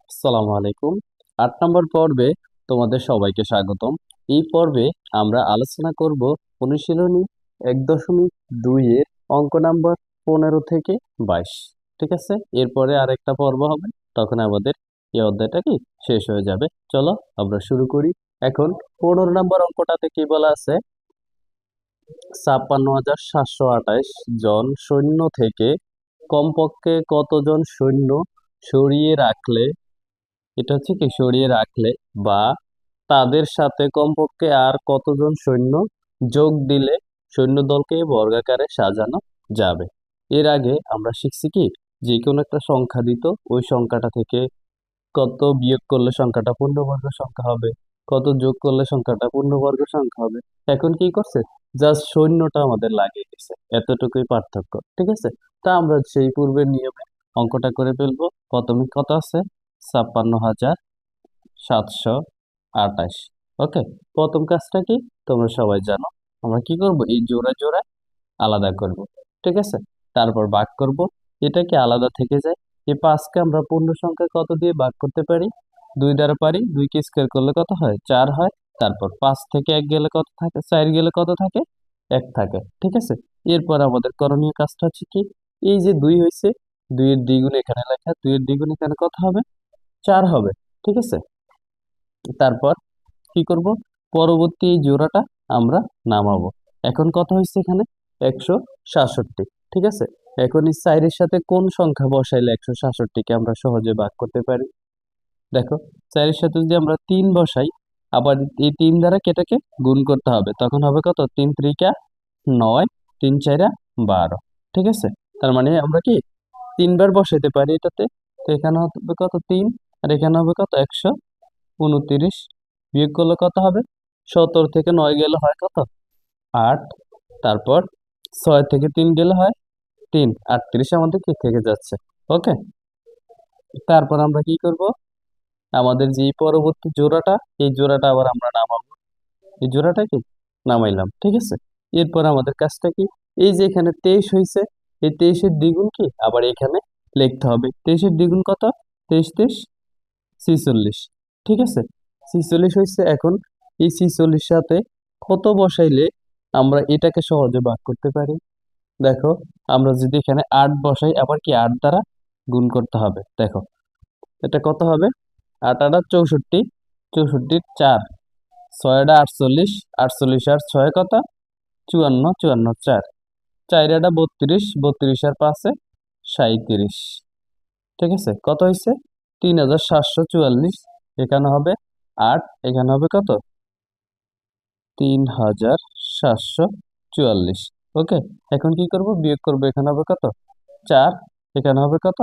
আসসালামু আলাইকুম। ৮ নম্বর পর্বে তোমাদের সবাইকে স্বাগতম। এই পর্বে আমরা আলোচনা করব অনুশীলনী ১.২ এর অঙ্ক নাম্বার ১৫ থেকে ২২। ঠিক আছে? এরপরে আরেকটা পর্ব হবে। তখন আমাদের এই অধ্যায়টা কি শেষ হয়ে যাবে। চলো আমরা শুরু করি। এখন ১৫ নম্বর অঙ্কটাতে কি বলা আছে? ৫৬,৭২৮ জন সৈন্য থেকে কমপক্ষে কতজন সৈন্য সরিয়ে রাখলে, এটা হচ্ছে কি সরিয়ে রাখলে বা তাদের সাথে কমপক্ষে আর কতজন সৈন্য যোগ দিলে সৈন্যদলকে বর্গাকারে সাজানো যাবে। এর আগে আমরা শিখছি কি যে কোনো একটা সংখ্যা দিত, ওই সংখ্যাটা থেকে কত বিয়োগ করলে সংখ্যাটা পূর্ণবর্গ সংখ্যা হবে, কত যোগ করলে সংখ্যাটা পূর্ণবর্গ সংখ্যা হবে। এখন কি করছে, জাস্ট সৈন্যটা আমাদের লাগিয়ে দিছে, এতটুকুই পার্থক্য। ঠিক আছে, তা আমরা সেই পূর্বের নিয়মে অঙ্কটা করে ফেলবো। প্রথমে কত আছে? ৫৬,৭২৮। ওকে, প্রথম কাজটা কি তোমরা সবাই জানো। আমরা কি করব, এই জোড়া জোড়া আলাদা করব। ঠিক আছে, তারপর ভাগ করব, এটা কি আলাদা থেকে যায়। এই ৫কে আমরা পূর্ণ সংখ্যা কত দিয়ে ভাগ করতে পারি? ২ দ্বারা পারি। ২ কে স্কয়ার করলে কত হয়? ৪ হয়। তারপর ৫ থেকে ১ গেলে কত থাকে? ৪ গেলে কত থাকে? ১ থাকে। ঠিক আছে, এরপর আমাদের করণীয় কাজটা হচ্ছে কি, এই যে ২ হয়েছে, ২ এর দ্বিগুণ এখানে লেখা, ২ এর দ্বিগুণ এখানে কত হবে? ৪ হবে। ঠিক আছে, তারপর কি করব, পরবর্তী এই জোড়াটা আমরা নামাবো। এখন কত হয়েছে এখানে? ১৬৭। ঠিক আছে, এখন এই ৪ এর সাথে কোন সংখ্যা বসাইলে ১৬৭কে আমরা সহজে ভাগ করতে পারি? দেখো, ৪ এর সাথে যদি আমরা ৩ বসাই, আবার এই ৩ দ্বারা কেটাকে গুণ করতে হবে, তখন হবে কত? ৩ ত্রিকা ৯, ৩ চাইরা ১২। ঠিক আছে, তার মানে আমরা কি ৩ বার বসাইতে পারি এটাতে। তো এখানে হবে কত? ৩, আর এখানে হবে কত? ১২৯। বিয়োগ করলে কত হবে? ১৭ থেকে ৯ গেলে হয় কত? ৮। তারপর ৬ থেকে ৩ গেলে হয় ৩, ৩৮ আমাদের কি থেকে যাচ্ছে। ওকে, তারপর আমরা কি করব, আমাদের যে পরবর্তী জোড়াটা, এই জোড়াটা আবার আমরা নামাবো। এই জোড়াটা কি নামাইলাম। ঠিক আছে, এরপর আমাদের কাজটা কি, এই যে এখানে ২৩ হয়েছে, এই ২৩ এর দ্বিগুণ কি আবার এখানে লিখতে হবে। ২৩ এর দ্বিগুণ কত? ২৩ ২৩ 46। ঠিক আছে, 46 হয়েছে। এখন এই 46 সাথে কত বসাইলে আমরা এটাকে সহজে ভাগ করতে পারি? দেখো, আমরা যদি এখানে ৮ বসাই, আবার কি ৮ দ্বারা গুণ করতে হবে। দেখো, এটা কত হবে? ৮ ৮ 64, 64 4, ৬ 48, 48 আর ৬ কত? 54, 54 4, ৪ 32, 32 আর ৫ 37। ঠিক আছে, কত হয়েছে? ৩৭৪৪। এখানে হবে ৮, এখানে হবে কত? ৩৭৪৪। ওকে, এখন কি করব, বিয়োগ করব। এখানে হবে কত? ৪, এখানে হবে কত?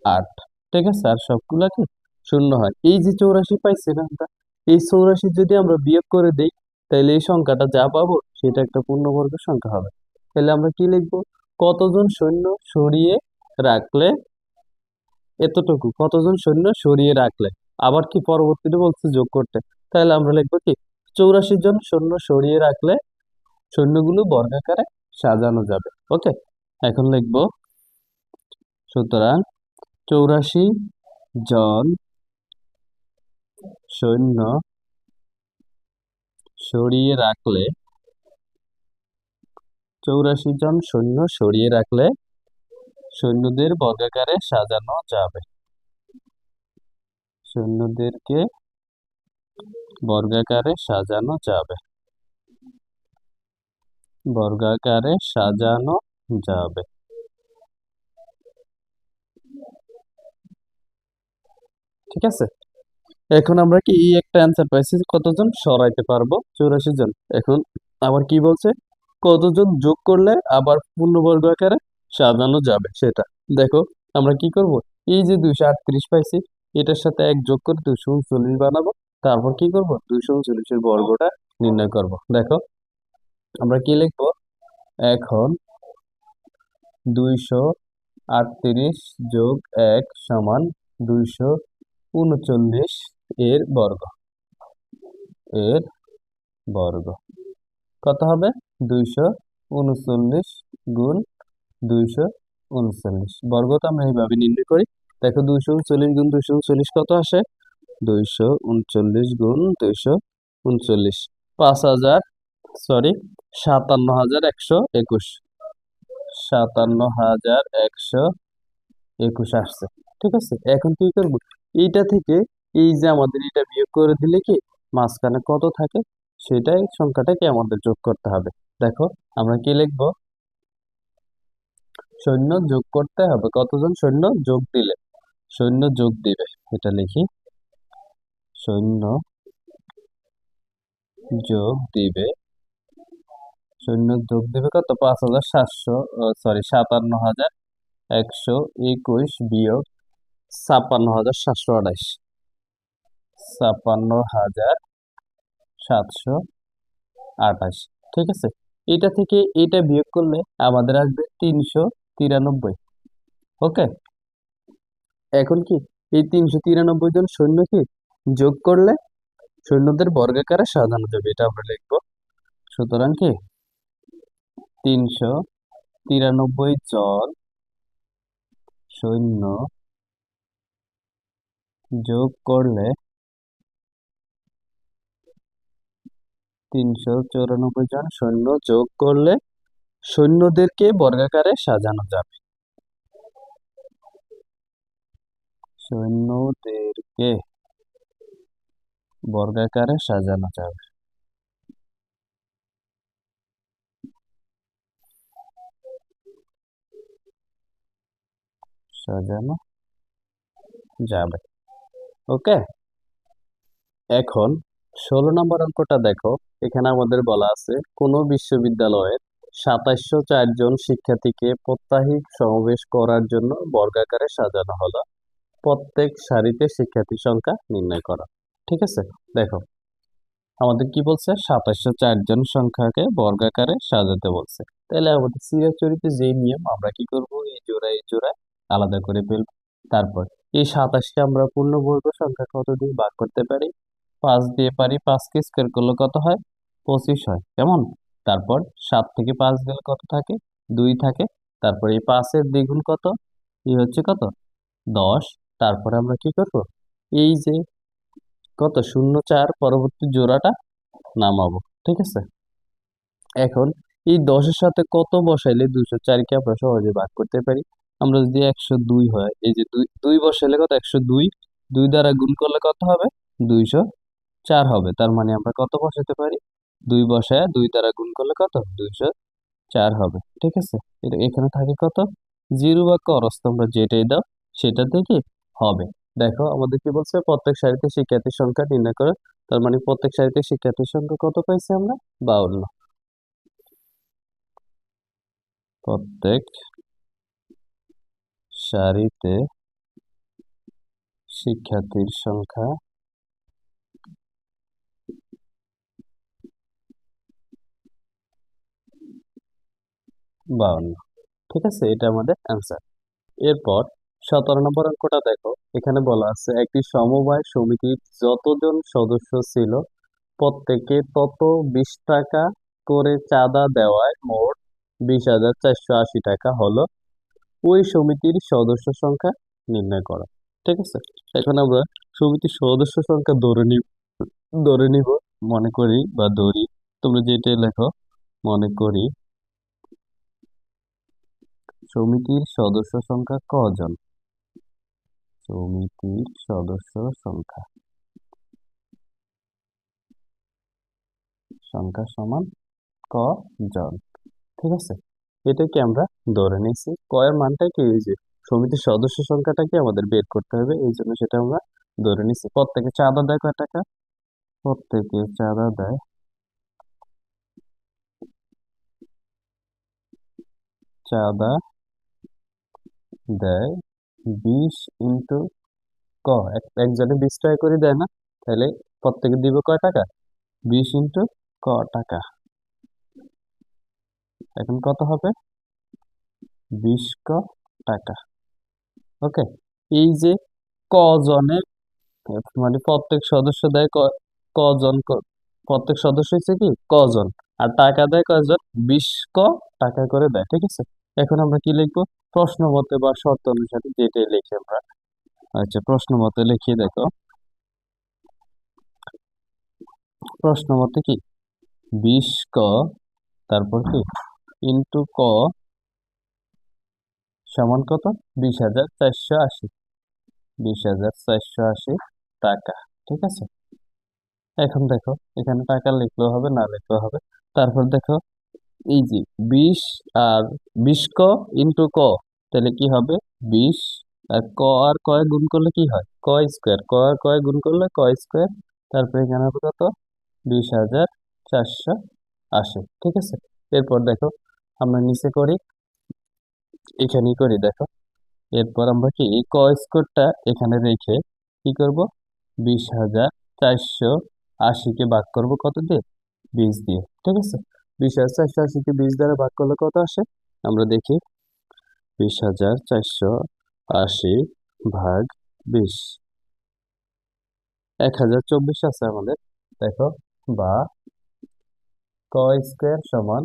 ৮। ঠিক আছে, আর সবগুলা কি শূন্য হয়। এই যে ৮৪ পাইছি না আমরা, এই ৮৪ যদি আমরা বিয়োগ করে দেই, তাহলে এই সংখ্যাটা যা পাবো সেটা একটা পূর্ণবর্গ সংখ্যা হবে। তাহলে আমরা কি লিখবো, কতজন সৈন্য সরিয়ে রাখলে, এতটুকু কতজন সৈন্য সরিয়ে রাখলে, আবার কি পরবর্তীতে বলছে যোগ করতে। তাহলে আমরা লিখবো কি, ৮৪ জন সৈন্য সরিয়ে রাখলে সৈন্যগুলো বর্গাকারে সাজানো যাবে। ওকে, এখন লিখবো, সুতরাং ৮৪ জন সৈন্য সরিয়ে রাখলে, ৮৪ জন সৈন্য সরিয়ে রাখলে সৈন্যদের বর্গাকারে সাজানো যাবে। সৈন্যদেরকে বর্গাকারে সাজানো যাবে। বর্গাকারে সাজানো যাবে। ঠিক আছে, এখন আমরা কি এই একটা অ্যান্সার পাইছি, কতজন সরাইতে পারবো? ৮৪ জন। এখন আবার কি বলছে, কতজন যোগ করলে আবার পূর্ণবর্গ আকারে সাজানো যাবে সেটা। দেখো, আমরা কি করব, এই যে ২৩৮ পাইছি, এটার সাথে ১ যোগ করে ২৩৯ বানাবো। তারপর কি করব, ২৩৯ এর বর্গটা নির্ণয় করব। দেখো, আমরা কি লিখবো, এখন ২৩৮ যোগ ১ সমান ২৩৯ এর বর্গ। এর বর্গ কত হবে? ২৩৯ গুণ ২৩৯। বর্গ তো আমরা এইভাবে নির্ণয় করি। দেখো 239 গুণ 239 কত আসে? 239 গুণ 239, 5,000, সরি, 57,121, 57,121 আসছে। ঠিক আছে, এখন কি করব? এইটা থেকে এই যে আমাদের এটা বিয়োগ করে দিলে কি মাঝখানে কত থাকে সেটাই সংখ্যাটাকে আমাদের যোগ করতে হবে। দেখো আমরা কি লিখবো? সৈন্য যোগ করতে হবে, কতজন সৈন্য যোগ দিলে, সৈন্য যোগ দিবে, এটা লিখি, সৈন্য যোগ দিবে, সৈন্য যোগ দিবে কত? 5,700, সরি, 57,121 বিয়োগ 56,728, 56,728। ঠিক আছে, এটা থেকে এটা বিয়োগ করলে আমাদের আসবে 393। ওকে, এখন কি এই 393 জন সৈন্য কি যোগ করলে সৈন্যদের বর্গাকারে সাজানো যাবে, এটা আমরা লিখবো। সুতরাং কি 393 জন সৈন্য যোগ করলে 394 জন সৈন্য যোগ করলে সৈন্যদেরকে বর্গাকারে সাজানো যাবে, সৈন্যদেরকে বর্গাকারে সাজানো যাবে, সাজানো যাবে। ওকে, এখন 16 নম্বর অঙ্কটা দেখো। এখানে আমাদের বলা আছে কোন বিশ্ববিদ্যালয়ের 2704 জন শিক্ষার্থীকে প্রাত্যহিক সমাবেশ করার জন্য বর্গাকারে সাজানো হলো, প্রত্যেক সারিতে শিক্ষার্থী সংখ্যা নির্ণয় করা। ঠিক আছে, দেখো আমাদের কি বলছে? 2704 জন সংখ্যাকে বর্গাকারে সাজাতে বলছে। তাহলে আমাদের চিরাচরিত যে নিয়ম, আমরা কি করব? এই জোড়ায় আলাদা করে ফেলবো। তারপর এই 27কে আমরা পূর্ণবর্গ সংখ্যা কত দিয়ে ভাগ করতে পারি? 5 দিয়ে পারি। 5কে স্কোয়ার করলে কত হয়? 25 হয়, কেমন? তারপর 7 থেকে 5 গেলে কত থাকে? 2 থাকে। তারপর এই 5-এর দ্বিগুণ কত? এই হচ্ছে কত? 10। তারপরে আমরা কি করব? এই যে কত 0,4 পরবর্তী জোড়াটা নামাবো। ঠিক আছে, এখন এই 10-এর সাথে কত বসাইলে 204-কে আমরা সহজে ভাগ করতে পারি? আমরা যদি 102 হয়, এই যে দুই দুই বসাইলে কত? 102, 2 দ্বারা গুণ করলে কত হবে? 204 হবে। তার মানে আমরা কত বসাতে পারি? 2 বসায় 2 দ্বারা গুণ করলে কত? 204 হবে। ঠিক আছে, এটা এখানে থাকে কত? জিরো বা করস, তোমরা যেটাই দাও সেটা থেকে হবে। দেখো আমাদের কি বলছে? প্রত্যেক সারিতে শিক্ষার্থীর সংখ্যা নির্ণয় করে। তার মানে প্রত্যেক সারিতে শিক্ষার্থীর সংখ্যা কত পাইছি আমরা? 52। প্রত্যেক সারিতে শিক্ষার্থীর সংখ্যা 52। ঠিক আছে, এটা আমাদের অ্যান্সার। এরপর 17 নম্বর অঙ্কটা দেখো। এখানে বলা আছে একটি সমবায় সমিতির যতজন সদস্য ছিল প্রত্যেকে তত 20 টাকা করে চাঁদা দেওয়ায় মোট 20,480 টাকা হলো। ওই সমিতির সদস্য সংখ্যা নির্ণয় করা। ঠিক আছে, এখন আমরা সমিতির সদস্য সংখ্যা ধরে নিব, মনে করি বা ধরি, তোমরা যেটাই লেখো, মনে করি সমিতির সদস্য সংখ্যা কজন? সমিতির সদস্য সংখ্যা সংখ্যা সমান কজন। ঠিক আছে, এটাকে আমরা ধরে নিয়েছি। কয়ের মানটা কি? এই যে সমিতির সদস্য সংখ্যাটাকে আমাদের বের করতে হবে, এই জন্য সেটা আমরা ধরে নিচ্ছি। প্রত্যেকে চাঁদা দেয় কয় টাকা? প্রত্যেকে চাঁদা দেয়, চাঁদা দেয় 20 ইন্টু ক, একজনে 20 টাকা করে দেয় না? তাহলে প্রত্যেকে দিবে কয় টাকা? 20 ইন্টু ক টাকা। এখন কত হবে? 20 ক টাকা। ওকে, এই যে কজনে, মানে প্রত্যেক সদস্য দেয় কজন, প্রত্যেক সদস্য হচ্ছে কি কজন, আর টাকা দেয় কয়জন? 20 ক টাকা করে দেয়। ঠিক আছে, এখন আমরা কি লিখবো? প্রশ্ন মতে বা শর্ত অনুসারে যেটাই লিখি আমরা, আচ্ছা, প্রশ্ন মতে লিখিয়ে দেখো। প্রশ্ন মতে কি 20 ক, তারপর কি ইন্টু ক সমান কত? 20,480। 20,480 টাকা। ঠিক আছে, এখন দেখো এখানে টাকা লিখলেও হবে, না লিখলেও হবে। তারপর দেখো এই যে 20 আর 20 ক ইন্টু ক, তাহলে কি হবে? 20 আর ক, আর কয় গুণ করলে কি হয়? ক স্কোয়ার। ক আর কয় গুণ করলে ক স্কোয়ার। তারপরে এখানে হবে কত? 20,480। ঠিক আছে, এরপর দেখো আমরা নিচে করি, এখানেই করি দেখো। এরপর আমরা কি এই ক স্কোয়ারটা এখানে রেখে কি করব? 20,480-কে ভাগ করব কত দিয়ে? 20 দিয়ে। ঠিক আছে, 20,480-কে 20 দ্বারা ভাগ করলে কত আসে আমরা দেখি। 20,480 ভাগ 20, 1024 আছে আমাদের। দেখো, বা ক স্কোয়ার সমান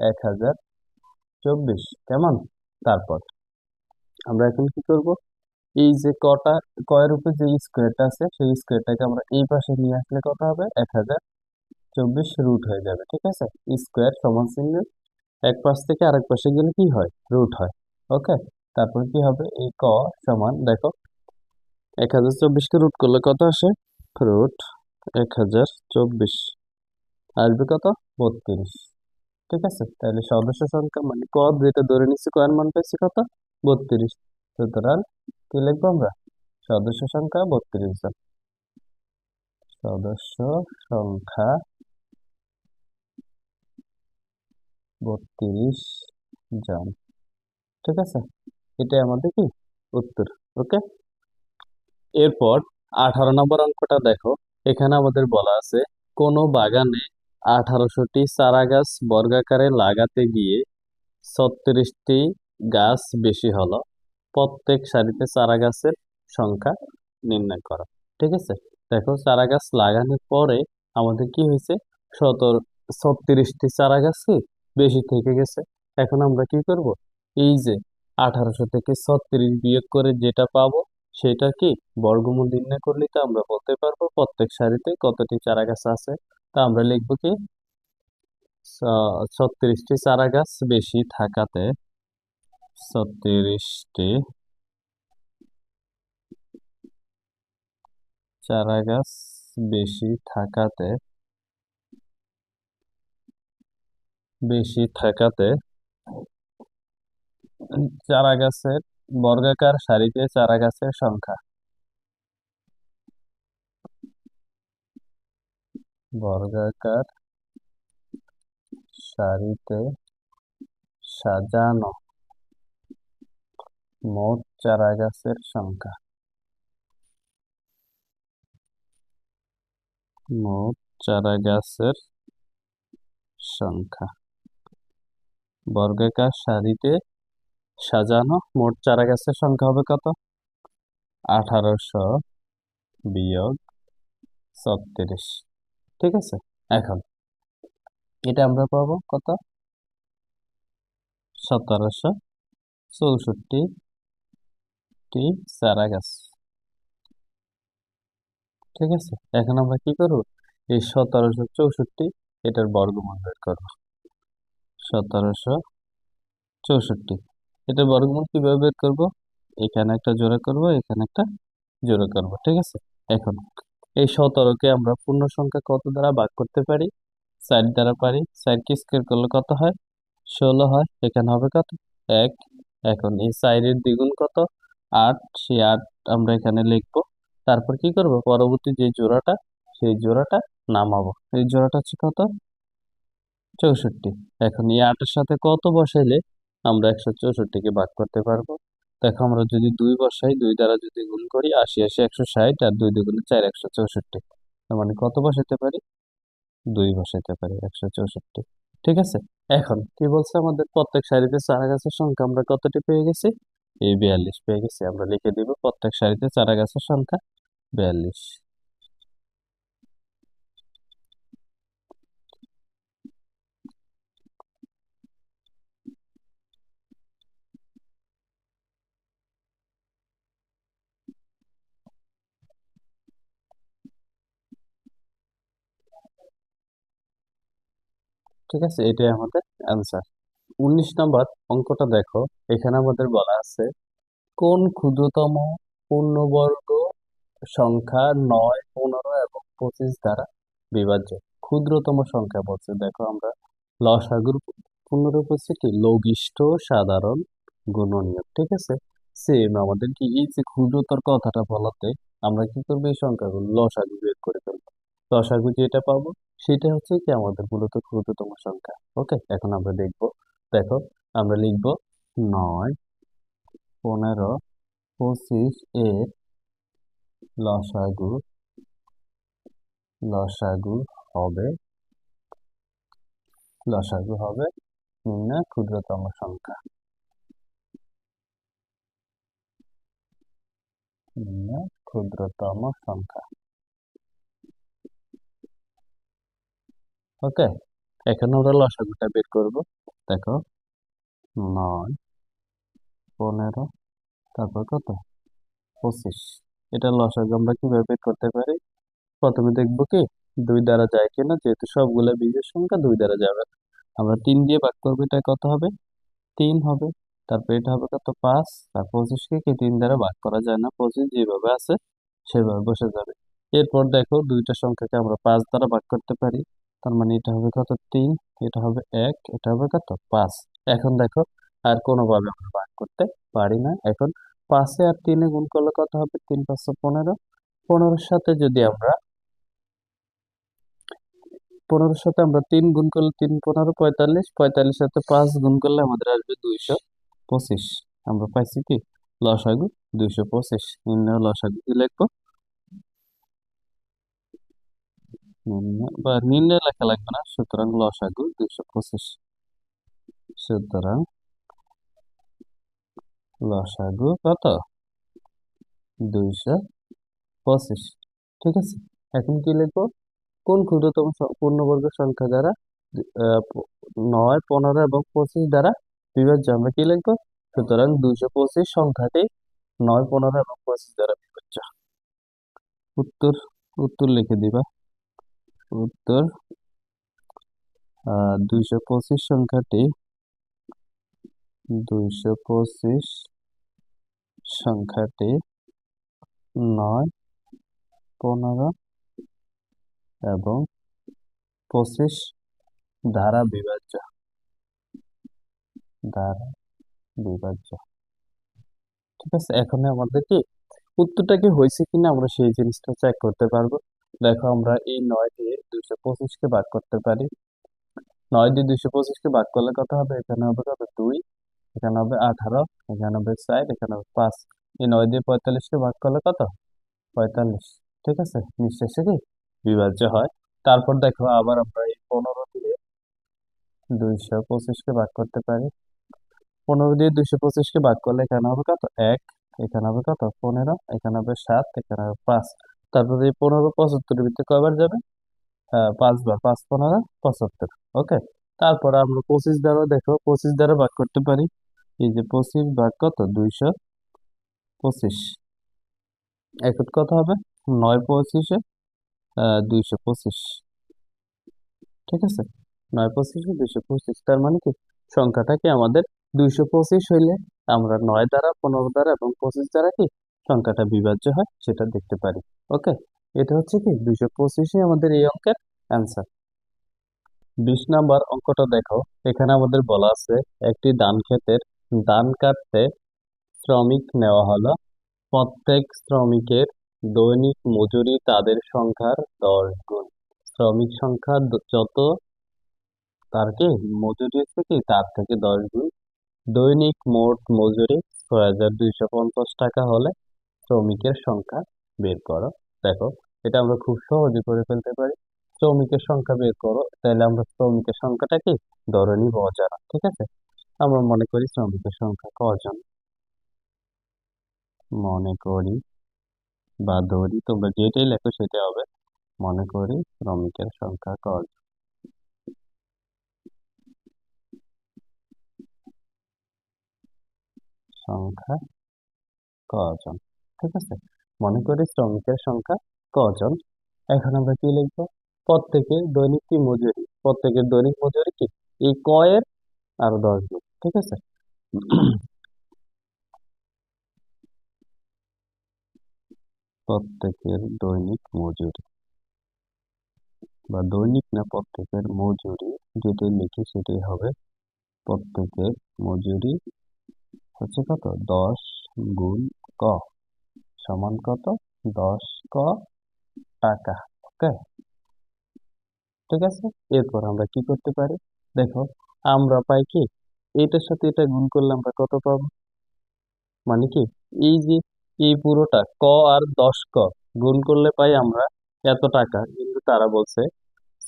1024। কেমন? তারপর আমরা এখন কি করব? এই যে কটা, কয়ের উপর যে স্কোয়ারটা আছে সেই স্কোয়ারটাকে আমরা এই পাশে নিয়ে আসলে কত হবে? 1024 রুট হয়ে যাবে। ঠিক আছে, স্কোয়ার সমান চিহ্ন এক পাশ থেকে আরেক পাশে গেলে কি হয়? রুট হয়। ওকে, তারপর কি হবে? এই ক সমান দেখো 1024-কে রুট করলে কত আসে? রুট 1024 আসবে কত? 32। ঠিক আছে, তাহলে সদস্য সংখ্যা মানে ক যেটা ধরে নিচ্ছি, কয়ের মান পাইছি কত? 32। সুতরাং কি লিখবো আমরা? সদস্য সংখ্যা 32 জন। সদস্য সংখ্যা 32 জন। ঠিক আছে, এটাই আমাদের কি উত্তর। ওকে, এরপর 18 নম্বর অঙ্কটা দেখো। এখানে আমাদের বলা আছে কোনো বাগানে 1800টি চারা গাছ বর্গাকারে লাগাতে গিয়ে 36টি গাছ বেশি হলো, প্রত্যেক সারিতে চারা গাছের সংখ্যা নির্ণয় করো। ঠিক আছে, দেখো চারা গাছ লাগানোর পরে আমাদের কি হয়েছে? 36টি চারা গাছ কি বেশি থেকে গেছে। এখন আমরা কি করব? এই যে 1800 থেকে 36 বিয়োগ করে যেটা পাবো সেটা কি বর্গমূল নির্ণয় করলে তো আমরা বলতে পারবো প্রত্যেক সারিতে কতটি চারা গাছ আছে। তা আমরা লিখবো কি 36টি চারা গাছ বেশি থাকাতে, 36টি চারা গাছ বেশি থাকাতে, বেশি থাকাতে চারা গাছের বর্গাকার সারিতে চারা গাছের সংখ্যা, বর্গাকার সারিতে সাজানো মোট চারা গাছের সংখ্যা, মোট চারা গাছের সংখ্যা। বর্গাকার সারিতে সাজানো মোট চারা গাছের সংখ্যা হবে কত? 1800 বিয়োগ 36। ঠিক আছে, এখন এটা আমরা পাবো কত? 1764টি চারা গাছ। ঠিক আছে, এখন আমরা কি করব? এই 1764 এটার বর্গমূল বের করবো। 1764 এটার বর্গমূল কিভাবে বের করব? এখানে একটা জোড়া করব, এখানে একটা জোড়া করব। ঠিক আছে, এখন এই 17কে আমরা পূর্ণ সংখ্যা কত দ্বারা ভাগ করতে পারি? 4 দ্বারা পারি। 4কে স্কোয়ার করলে কত হয়? 16 হয়। এখানে হবে কত? 1। এখন এই 4-এর দ্বিগুণ কত? 8। সেই 8 আমরা এখানে লিখবো। তারপর কি করব? পরবর্তী যে জোড়াটা সেই জোড়াটা নামাবো। এই জোড়াটা হচ্ছে কত? 64। এখন এই 8-এর সাথে কত বসাইলে আমরা 164-কে ভাগ করতে পারবো? দেখো, আমরা যদি 2 বসাই, 2 দ্বারা যদি গুণ করি, 80 80 160, আর 2 দুগুণে 4 164। তার মানে কত বসাইতে পারি? 2 বসাইতে পারি, 164। ঠিক আছে, এখন কি বলছে আমাদের? প্রত্যেক সারিতে চারা গাছের সংখ্যা আমরা কতটি পেয়ে গেছি? এই 42 পেয়ে গেছি। আমরা লিখে দিব প্রত্যেক সারিতে চারা গাছের সংখ্যা 42। ঠিক আছে, এটাই আমাদের অ্যান্সার। 19 নম্বর অঙ্কটা দেখো। এখানে আমাদের বলা আছে কোন ক্ষুদ্রতম পূর্ণবর্গ সংখ্যা 9, 15 এবং 25 দ্বারা বিভাজ্য। ক্ষুদ্রতম সংখ্যা বলছে, দেখো আমরা লসাগুর পুনরুপস্থিতি কি লঘিষ্ঠ সাধারণ গুণনীয়ক, ঠিক আছে। সেম আমাদের কি এই যে ক্ষুদ্রতর কথাটা বলাতে আমরা কি করবো, এই সংখ্যাগুলো লসাগু বের করে ফেলবো। লসাগু যেটা পাবো সেটা হচ্ছে কি আমাদের মূলত ক্ষুদ্রতম সংখ্যা। ওকে, এখন আমরা দেখবো। দেখো, আমরা লিখবো 9, 15, 25 এর লসাগু লসাগু হবে লসাগু হবে নিম্নে ক্ষুদ্রতম সংখ্যা। নিম্নে ক্ষুদ্রতম সংখ্যা। ওকে, এখন আমরা লসাগুটা বের করব। দেখো, 9, 15, তারপর কত, 25। এটা লসাগু আমরা কিভাবে বের করতে পারি? প্রথমে দেখবো কি 2 দ্বারা যায় কিনা, যেহেতু সবগুলা বিজোড় সংখ্যা 2 দ্বারা যাবে না। আমরা 3 দিয়ে ভাগ করবো, এটা কত হবে, 3 হবে। তারপর এটা হবে কত, 5। আর 25 কে কি 3 দ্বারা ভাগ করা যায় না, 25 যেভাবে আছে সেভাবে বসে যাবে। এরপর দেখো দুইটা সংখ্যাকে আমরা 5 দ্বারা ভাগ করতে পারি। তার মানে এটা হবে কত, 3, এটা হবে 1, এটা হবে কত, 5। এখন দেখো আর কোনোভাবে আমরা ভাগ করতে পারি না। এখন 5-এ আর 3-এ গুণ করলে কত হবে, 3 5 15। 15-এর সাথে যদি আমরা 15-এর সাথে আমরা 3 গুণ করলে 3 15 45, 45-এর সাথে 5 গুণ করলে আমাদের আসবে 225। আমরা পাইছি কি লসাগু 225। নির্ণয় লসাগু কি লিখবো, নির্ণয় লেখা লাগবে না, সুতরাং লসাগু 225। সুতরাং লসাগু কত, 225। ঠিক আছে, এখন কি লিখবো, কোন ক্ষুদ্রতম পূর্ণবর্গ সংখ্যা দ্বারা 9, 15 এবং 25 দ্বারা বিভাজ্য, আমরা কি লিখবো, সুতরাং 225 সংখ্যাটি 9, 15 এবং 25 দ্বারা বিভাজ্য। উত্তর উত্তর লিখে দিবা। উত্তর 225 সংখ্যাটি 225 সংখ্যাটি 9, 15 এবং 25 দ্বারা বিভাজ্য। দ্বারা বিভাজ্য। ঠিক আছে, এখন আমাদের কি উত্তরটা কি হয়েছে কিনা আমরা সেই জিনিসটা চেক করতে পারবো। দেখো, আমরা এই 9 দিয়ে 225-কে ভাগ করতে পারি। 9 দিয়ে 225-কে ভাগ করলে কত হবে, এখানে হবে কত, 2, এখানে হবে 18, এখানে হবে 4, এখানে হবে 5। এই 9 দিয়ে 45-কে ভাগ করলে কত, 45। ঠিক আছে, নিঃশেষে কি বিভাজ্য হয়। তারপর দেখো আবার আমরা এই 15 দিয়ে 225-কে ভাগ করতে পারি। 15 দিয়ে 225-কে ভাগ করলে এখানে হবে কত, 1, এখানে হবে কত, 15, এখানে হবে 7, এখানে হবে 5। তারপরে এই 15 75-এর ভিতরে কয়বার যাবে, 5 বার, 5 15 75। ওকে, তারপর আমরা 25 দ্বারা, দেখো 25 দ্বারা ভাগ করতে পারি। এই যে 25 ভাগ কত, 225। এখন কত হবে, 9 25-এ 225। ঠিক আছে, 9 25-এ 225, তার মানে কি সংখ্যাটা কি আমাদের 225 হইলে আমরা 9 দ্বারা, 15 দ্বারা এবং 25 দ্বারা কি সংখ্যাটা বিভাজ্য হয় সেটা দেখতে পারি। ওকে, এটা হচ্ছে কি 225-ই আমাদের এই অঙ্কের অ্যান্সার। 20 নম্বর অঙ্কটা দেখো। এখানে আমাদের বলা আছে একটি ধান ক্ষেতের ধান কাটতে শ্রমিক নেওয়া হলো। প্রত্যেক শ্রমিকের দৈনিক মজুরি তাদের সংখ্যার 10 গুণ। শ্রমিক সংখ্যা যত, তার কি মজুরি হচ্ছে কি তার থেকে 10 গুণ। দৈনিক মোট মজুরি 6,250 টাকা হলে শ্রমিকের সংখ্যা বের করো। দেখো, এটা আমরা খুব সহজে করে ফেলতে পারি। শ্রমিকের সংখ্যা বের করো, তাহলে আমরা শ্রমিকের সংখ্যাটা কি ধরে নিব অজানা। ঠিক আছে, আমরা মনে করি শ্রমিকের সংখ্যা কজন, মনে করি বা ধরি, তোমরা যেটাই লেখো সেটাই হবে। মনে করি শ্রমিকের সংখ্যা কজন, সংখ্যা কজন। ঠিক আছে, মনে করি শ্রমিকের সংখ্যা কজন। এখন আমরা কি লিখবো, প্রত্যেকের দৈনিক কি মজুরি, প্রত্যেকের দৈনিক মজুরি কি এই ক এর আরো 10 গুণ। ঠিক আছে। প্রত্যেকের দৈনিক মজুরি বা দৈনিক না প্রত্যেকের মজুরি, যেটাই লিখি সেটাই হবে। প্রত্যেকের মজুরি হচ্ছে কত, 10 গুণ ক সমান কত, 10 ক টাকা। ওকে, ঠিক আছে। এরপর আমরা কি করতে পারি, দেখো, আমরা পাই কি, এটার সাথে এটা গুণ করলে আমরা কত পাবো, মানে কি, এই যে এই পুরোটা ক আর 10 ক গুণ করলে পাই আমরা এত টাকা, কিন্তু তারা বলছে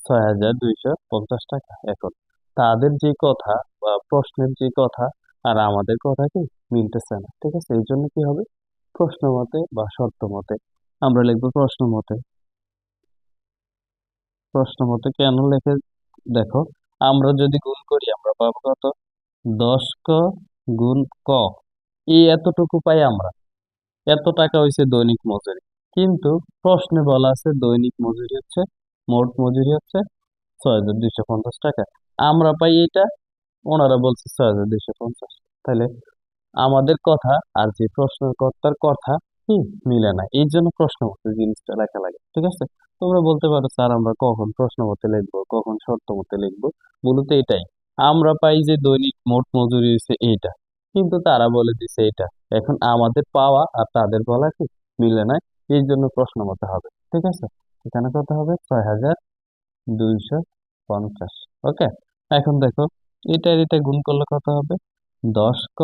6250 টাকা। এখন তাদের যে কথা বা প্রশ্নের যে কথা আর আমাদের কথা কি মিলতেছে না। ঠিক আছে, এই জন্য কি হবে, প্রশ্ন মতে বা শর্ত মতে আমরা লিখবো প্রশ্ন মতে। প্রশ্ন মতে কেন লেখে, দেখো, আমরা যদি গুণ করি আমরা পাবো কত, 10 ক গুণ ক, এই এতটুকু পাই আমরা, এত টাকা হয়েছে দৈনিক মজুরি। কিন্তু প্রশ্নে বলা আছে দৈনিক মজুরি হচ্ছে, মোট মজুরি হচ্ছে 6250 টাকা। আমরা পাই এটা, ওনারা বলছে 6250। তাহলে আমাদের কথা আর যে প্রশ্নকর্তার কথা কি মিলে না, এই জন্য প্রশ্ন মতে জিনিসটা লেখা লাগে। ঠিক আছে, তোমরা বলতে পারো স্যার আমরা কখন প্রশ্ন মতে লিখবো কখন শর্ত মতে লিখবো, মূলত এটাই। আমরা পাই যে দৈনিক মোট মজুরি হচ্ছে এইটা, কিন্তু তারা বলে দিছে এটা। এখন আমাদের পাওয়া আর তাদের বলা কি মিলে না, এই জন্য প্রশ্ন মতে হবে। ঠিক আছে, এখানে কত হবে, 6250। ওকে, এখন দেখো, এটা আর এটা গুণ করলে কত হবে, 10 ক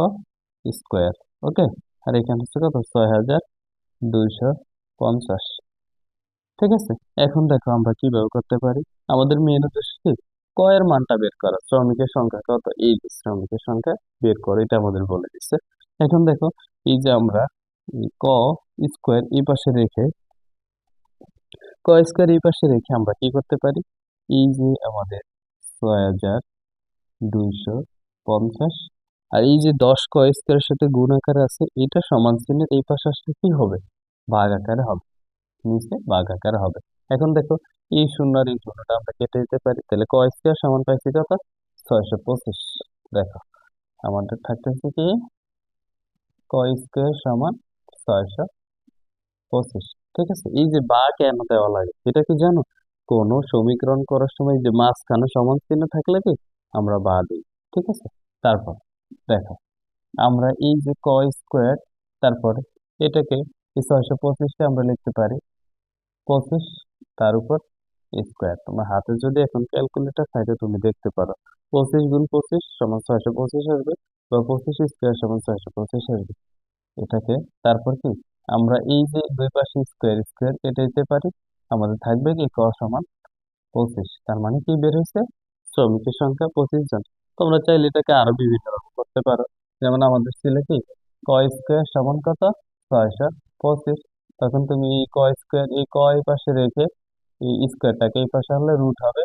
স্কোয়ার। ওকে, আর এখানে হচ্ছে কত, 6250। ঠিক আছে, এখন দেখো আমরা কিভাবে করতে পারি, আমাদের মেন উদ্দেশ্য কি, ক এর মানটা বের করা, শ্রমিকের সংখ্যা কত, এই যে শ্রমিকের সংখ্যা বের করে, এটা আমাদের বলে দিচ্ছে। এখন দেখো, এই যে আমরা এই ক স্কোয়ার এই পাশে রেখে, ক স্কোয়ার এই পাশে রেখে আমরা কি করতে পারি, এই যে আমাদের 6250, আর এই যে 10 ক স্কোয়ারের সাথে গুণ আকারে আছে, এটা সমান চিহ্নের এই পাশে আসলে কি হবে, ভাগ আকারে হবে, নিচে ভাগ আকারে হবে। এখন দেখো, এই শূন্য আর এই শূন্যটা আমরা কেটে দিতে পারি, তাহলে ক স্কোয়ার সমান পাইছি কত, 625। দেখো, আমাদের থাকতেছে কি, ক স্কোয়ার সমান 625। ঠিক আছে, এই যে বা কেন দেওয়া লাগে এটা কি জানো, কোন সমীকরণ করার সময় যে মাঝখানে সমান চিহ্ন থাকলে কি আমরা বা দিই। ঠিক আছে, তারপর দেখো, আমরা এই যে ক স্কোয়ার, তারপরে এটাকে এই 625কে আমরা লিখতে পারি 25, তার উপর স্কোয়ার। তোমার হাতে যদি এখন ক্যালকুলেটর থাকে তুমি দেখতে পারো, 25 গুণ 25 সমান 625 আসবে, বা 25 স্কোয়ার সমান 625 আসবে। এটাকে তারপর কি, আমরা এই যে দুই পাশে স্কোয়ার স্কোয়ার কেটে দিতে পারি, আমাদের থাকবে কি ক সমান 25। তার মানে কি বের হয়েছে, শ্রমিকের সংখ্যা 25 জন। তোমরা চাইলে এটাকে আরো বিভিন্ন রকম করতে পারো, যেমন আমাদের ছিল কি, ক স্কোয়ার সমান কত, 625। তখন তুমি এই ক স্কোয়ার এই ক এই পাশে রেখে এই স্কোয়ারটাকে এই পাশে আনলে রুট হবে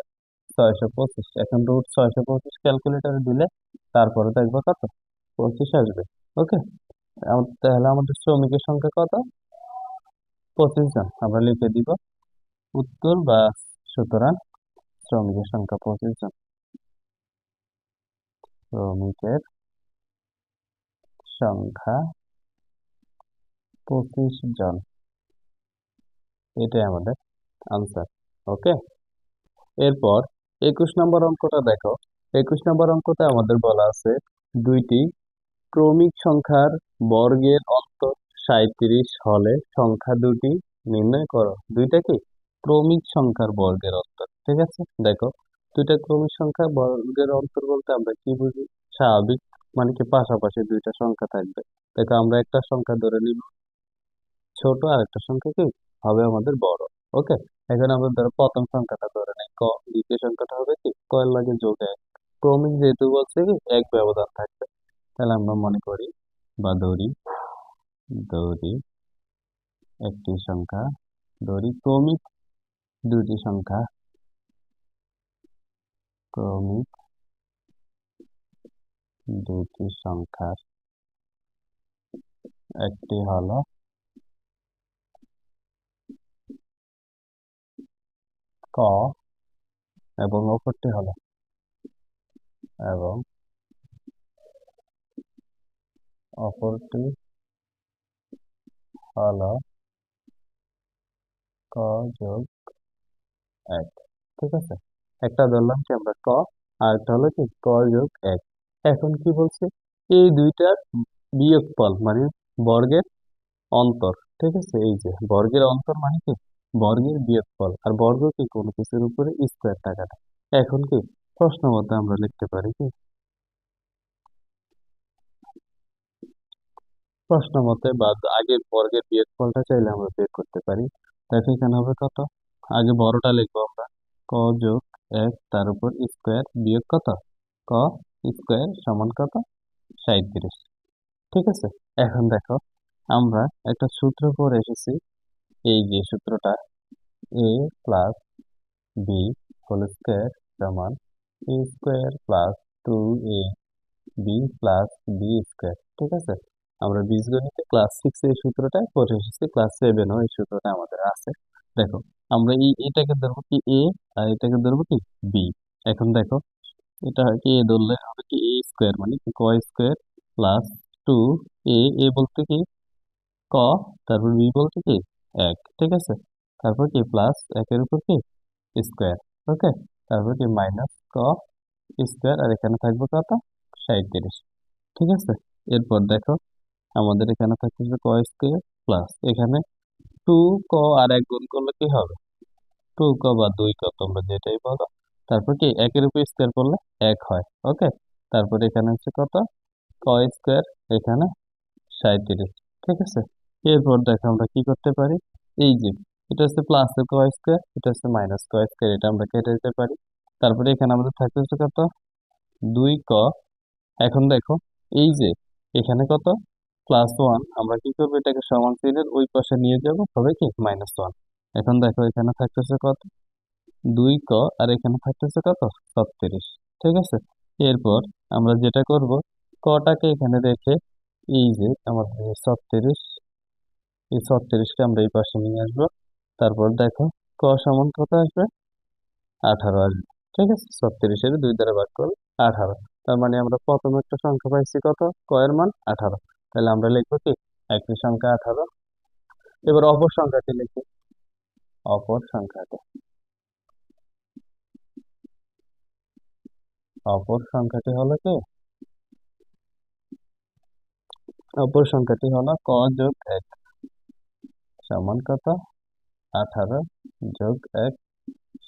625। এখন রুট 625 ক্যালকুলেটারে দিলে তারপরে দেখবো কত, 25 আসবে। ওকে, তাহলে আমাদের শ্রমিকের সংখ্যা কত, 25 জন, আমরা লিখে দিব উত্তর বা, সুতরাং শ্রমিকের সংখ্যা 25 জন। শ্রমিকের সংখ্যা 25 জন, এটাই আমাদের আনসার। ওকে, এরপর 21 নম্বর অঙ্কটা দেখো। 21 নম্বর অঙ্কতে আমাদের বলা আছে দুইটি ক্রমিক সংখ্যার বর্গের অন্তর 37 হলে সংখ্যা দুটি নির্ণয় করো। দুইটা কি ক্রমিক সংখ্যার বর্গের অন্তর। ঠিক আছে, দেখো, দুইটা ক্রমিক সংখ্যা বর্গের অন্তর বলতে আমরা কি বুঝি, স্বাভাবিক, মানে কি পাশাপাশি দুইটা সংখ্যা থাকবে। দেখো, আমরা একটা সংখ্যা ধরে নিব ছোট, আর একটা সংখ্যা কি হবে আমাদের বড়। ওকে, এখন আমরা ধরো প্রথম সংখ্যাটা ধরে নেই ক, দ্বিতীয় সংখ্যাটা হবে কি ক এর লাগে যোগ এক। ক্রমিক যেহেতু বলছে কি এক ব্যবধান থাকবে, তাহলে আমরা মনে করি বা ধরি, ধরি একটি সংখ্যা, ধরি ক্রমিক দুটি সংখ্যা, ক্রমিক দুটি সংখ্যার একটি হলো ক, এবং এবং অপরটি হলো ক যোগ এক। ঠিক আছে, একটা ধরলাম কি আমরা ক, আর একটা হলো কি ক যোগ এক। এখন কি বলছে, এই দুইটার বিয়োগফল মানে বর্গের অন্তর। ঠিক আছে, এই যে বর্গের অন্তর মানে কি বর্গের বিয়োগফল, আর বর্গ কি কোনো কিছুর উপরে স্কোয়ার টাকাটা। এখন কি প্রশ্ন মতে আমরা লিখতে পারি কি, প্রশ্ন মতে বা আগের বর্গের বিয়োগফলটা চাইলে আমরা বের করতে পারি। দেখো এখানে হবে কত, আগে বড়টা লিখবো আমরা, ক যোগ এক তার উপর স্কোয়ার বিয়োগ কত, ক স্কোয়ার সমান কত, 37। ঠিক আছে, এখন দেখো আমরা একটা সূত্র পড়ে এসেছি, এই যে সূত্রটা, A plus B whole square সমান A square plus 2 B plus B square. ঠিক আছে, আমরা বীজগণিতে ক্লাস 6 এই সূত্রটা পড়ে এসেছি, ক্লাস 7ও এই সূত্রটা আমাদের আছে। দেখো আমরা এটাকে ধরবো কি এ, আর এটাকে ধরবো কি বি। এখন দেখো এটা হয় কি, এ ধরলে হবে কি এ স্কোয়ার মানে কি ক স্কোয়ার প্লাস 2 এ বলতে কি ক, তারপর বি বলতে কি এক। ঠিক আছে, তারপর কি প্লাস একের উপর কি স্কোয়ার। ওকে, তারপর কি মাইনাস ক স্কোয়ার, আর এখানে থাকবে কত, 37। ঠিক আছে, এরপর দেখো আমাদের এখানে থাকতেছে ক স্কোয়ার প্লাস এখানে 2 ক, আর এক গুণ করলে কি হবে, 2 ক বা 2 ক তোমরা যেটাই বলো। তারপর কি একের উপর স্কোয়ার করলে এক হয়। ওকে, তারপর এখানে হচ্ছে কত, ক স্কোয়ার, এখানে 37। ঠিক আছে, এরপর দেখো আমরা কি করতে পারি, এই যে এটা হচ্ছে প্লাস ক স্কোয়ার, এটা হচ্ছে মাইনাস ক স্কোয়ার, এটা আমরা কেটে দিতে পারি। তারপরে এখানে আমাদের থাকতেছে কত, 2 ক। এখন দেখো এই যে এখানে কত +1, আমরা কি করবো এটাকে সমান চিহ্নের ওই পাশে নিয়ে যাব, হবে কি -1। এখন দেখো এখানে থাকতেছে কত, 2 ক, আর এখানে থাকতেছে কত, 36। ঠিক আছে, এরপর আমরা যেটা করব, কটাকে এখানে রেখে এই যে আমাদের এই 36, এই 36কে আমরা এই পাশে নিয়ে আসবো। তারপর দেখো ক সমান কত আসবে, 18 আসবে। ঠিক আছে, 36-এর 2 দ্বারা ভাগ করলে 18। তার মানে আমরা প্রথম একটা সংখ্যা পাইছি কত, ক এর মান 18। তাহলে আমরা লিখবো কি একটি সংখ্যা 18। এবার অপর সংখ্যাটি লিখি, অপর সংখ্যাটি, অপর সংখ্যাটি হলো কি, অপর সংখ্যাটি হলো ক যোগ এক সমান কত, 18 যোগ 1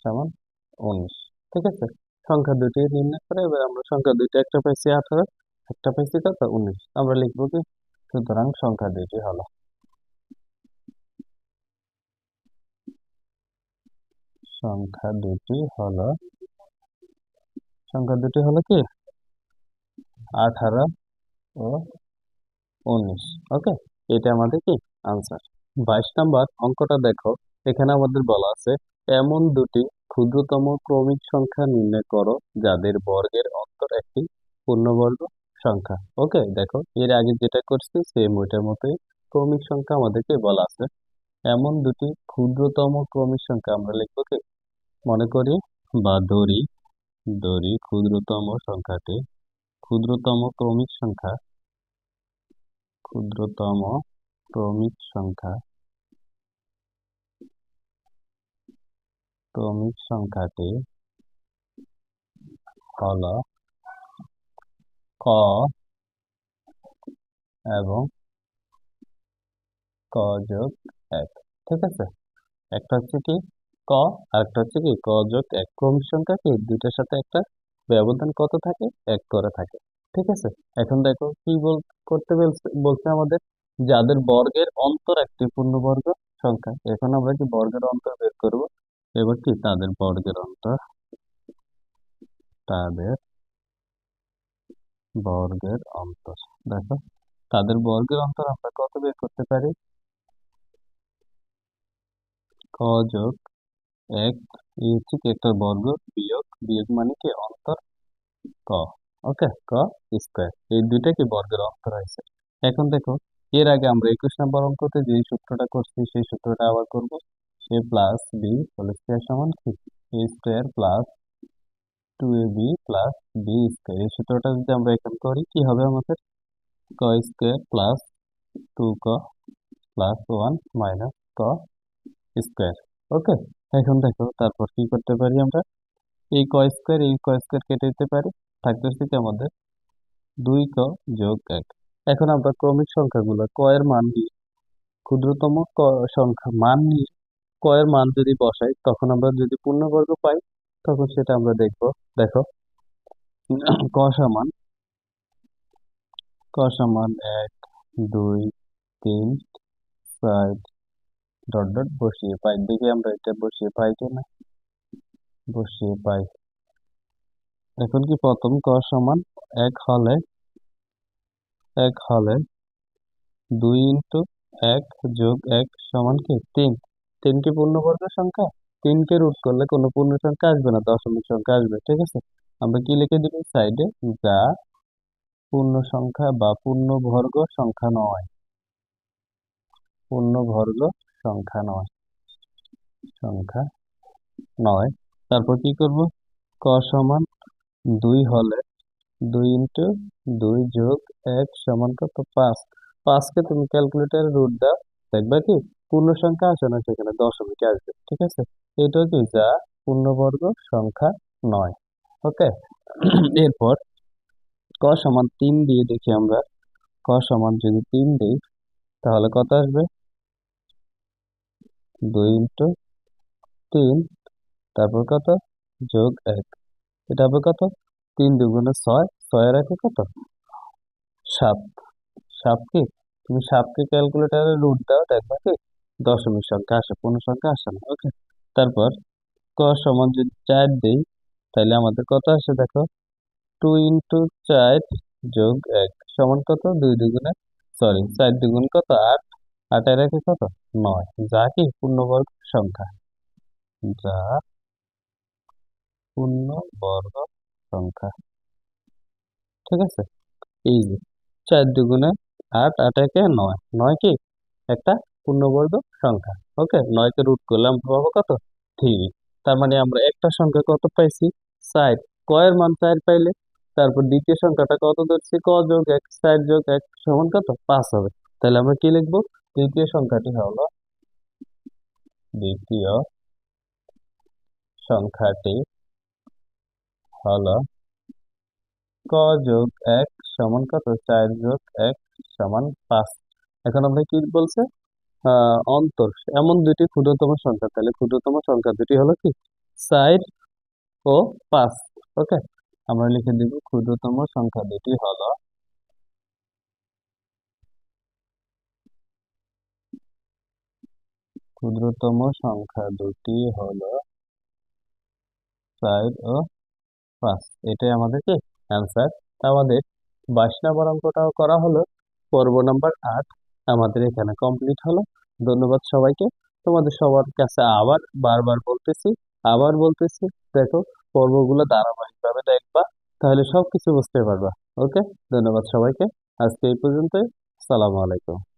সমান 19। ঠিক আছে, সংখ্যা দুটি নির্ণয় করে এবার আমরা সংখ্যা দুইটা, একটা পাইছি 18, একটা পাইছি কত, 19। আমরা লিখবো কি, সুতরাং সংখ্যা দুটি হলো সংখ্যা দুটি হলো কি 18 ও 19। ওকে, এটা আমাদের কি আনসার। 22 নম্বর অঙ্কটা দেখো, এখানে আমাদের বলা আছে এমন দুটি ক্ষুদ্রতম ক্রমিক সংখ্যা নির্ণয় করো যাদের বর্গের অন্তর একটি পূর্ণবর্গ সংখ্যা। ওকে, দেখো এর আগে যেটা করছি সেম ওইটার মতোই ক্রমিক সংখ্যা আমাদেরকে বলা আছে। এমন দুটি ক্ষুদ্রতম ক্রমিক সংখ্যা আমরা লিখবো কি, মনে করি বা ধরি, ক্ষুদ্রতম সংখ্যাটি, ক্ষুদ্রতম ক্রমিক সংখ্যা, ক্ষুদ্রতম ক্রমিক সংখ্যা, ক্রমিক সংখ্যাটি হলো ক এবং ক যোগ এক। ঠিক আছে, একটা হচ্ছে কি ক, আর একটা হচ্ছে কি ক যোগ এক। ক্রমিক সংখ্যা কি দুইটার সাথে একটা ব্যবধান কত থাকে, এক করে থাকে। ঠিক আছে, এখন দেখো কি করতে বলছে, আমাদের যাদের বর্গের অন্তর একটি পূর্ণবর্গ সংখ্যা। এখন আমরা কি বর্গের অন্তর বের করব, এবার কি তাদের বর্গের অন্তর, তাদের বর্গের অন্তর, দেখো তাদের বর্গের অন্তর আমরা কত বের করতে পারি, ক যোগ এক, এই হচ্ছে কি একটা বর্গ, বিয়োগ বিয়োগ মানে কি অন্তর ক। ওকে, ক স্কোয়ার, এই দুইটা কি বর্গের অন্তর হয়েছে। এখন দেখো এর আগে আমরা 21 নম্বর অঙ্কতে যে সূত্রটা করছি সেই সূত্রটা আবার করব, সে প্লাস বি হোল স্কোয়ার সমান কি A square plus 2ab plus B square, এই সূত্রটা যদি আমরা এখানে করি কি হবে আমাদের? ক স্কোয়ার প্লাস 2ক প্লাস 1 - ক স্কোয়ার। ওকে, এখন দেখো তারপর কি করতে পারি আমরা? এই ক স্কোয়ার কেটে দিতে পারি, থাকতেছে কি আমাদের 2ক যোগ 1। এখন আমরা ক্রমিক সংখ্যাগুলো ক এর মান নিয়ে, ক্ষুদ্রতম সংখ্যা মান নিয়ে ক এর মান যদি বসাই, তখন আমরা যদি পূর্ণবর্গ পাই, তখন সেটা আমরা দেখব। দেখো, ক সমান ক সমান 1 2 3 4 ডট ডট বসিয়ে পাই, দেখি আমরা এটা বসিয়ে পাই কিনা। বসিয়ে পাই। এখন কি প্রথম ক সমান 1 হলে 2 ইন্টু 1 যোগ 1 সমান কি 3। 3 কি পূর্ণবর্গ সংখ্যা? 3 কে রুট করলে কোনো পূর্ণ সংখ্যা আসবে না, দশমিক সংখ্যা আসবে। ঠিক আছে, আমরা কি লিখে দিব সাইডে? যা পূর্ণ সংখ্যা বা পূর্ণবর্গ সংখ্যা নয়। পূর্ণবর্গ সংখ্যা নয়, সংখ্যা নয়। তারপর কি করব? ক সমান 2 হলে 2 ইন্টু 2 যোগ 1 সমান কত? 5। 5 কে তুমি ক্যালকুলেটারে রুট দাও, দেখবে কি পূর্ণ সংখ্যা আসে না, সেখানে দশমিক আসবে। ঠিক আছে, এটা কি যা পূর্ণবর্গ সংখ্যা নয়। ওকে, এরপর ক সমান 3 দিয়ে দেখি আমরা। ক সমান যদি 3 দিই, তাহলে কত আসবে? 2 ইন্টু 3, তারপর কত? যোগ 1, এটা হবে কত? 3 দুগুণে 6, 6 এর কত? 7। 7 কি তুমি 7 কে ক্যালকুলেটারে রুট দাও, দেখবা কি দশমিক সংখ্যা আসে, পূর্ণ সংখ্যা আসে না। ওকে, তারপর ক সমান যদি 4 দেই, তাহলে আমাদের কত আসে দেখো? 2 ইন্টু 4 যোগ 1 সমান কত? 2 দুগুণে, সরি 4 দুগুণ কত? 8, 8 এর কত? 9, যা কি পূর্ণবর্গ সংখ্যা, যা পূর্ণবর্গ সংখ্যা। ঠিক আছে, এই যে 4 দুগুণে 8, 8 একে 9, 9 কি একটা পূর্ণবর্গ সংখ্যা। ওকে, 9 কে রুট করলে আমরা পাবো কত? 3। তার মানে আমরা একটা সংখ্যা কত পাইছি? 4। ক এর মান 4 পাইলে তারপর দ্বিতীয় সংখ্যাটা কত ধরছি? ক যোগ 1, 4 যোগ 1 সমান কত? 5 হবে। তাহলে আমরা কি লিখবো? দ্বিতীয় সংখ্যাটি হলো দ্বিতীয় সংখ্যাটি হলো ক যোগ 1 সমান কত? 4 যোগ 1 সমান 5। এখন আমরা কি বলছে? অন্তর এমন দুটি ক্ষুদ্রতম সংখ্যা, তাহলে ক্ষুদ্রতম সংখ্যা দুটি হলো কি 4 ও 5। ওকে, আমরা লিখে দিব ক্ষুদ্রতম সংখ্যা দুটি হলো ক্ষুদ্রতম সংখ্যা দুটি হলো 4 ও 5। এটাই আমাদের কি অ্যান্সার। আমাদের 22 নম্বর অঙ্কটাও করা হলো। পর্ব নাম্বার 8 আমাদের এখানে কমপ্লিট হলো। ধন্যবাদ সবাইকে। তোমাদের সবার কাছে আবার বারবার বলতেছি, আবার বলতেছি, দেখো পর্বগুলো ধারাবাহিকভাবে দেখবা, তাহলে সবকিছু বুঝতে পারবা। ওকে, ধন্যবাদ সবাইকে। আজকে এই পর্যন্তই। সালামু আলাইকুম।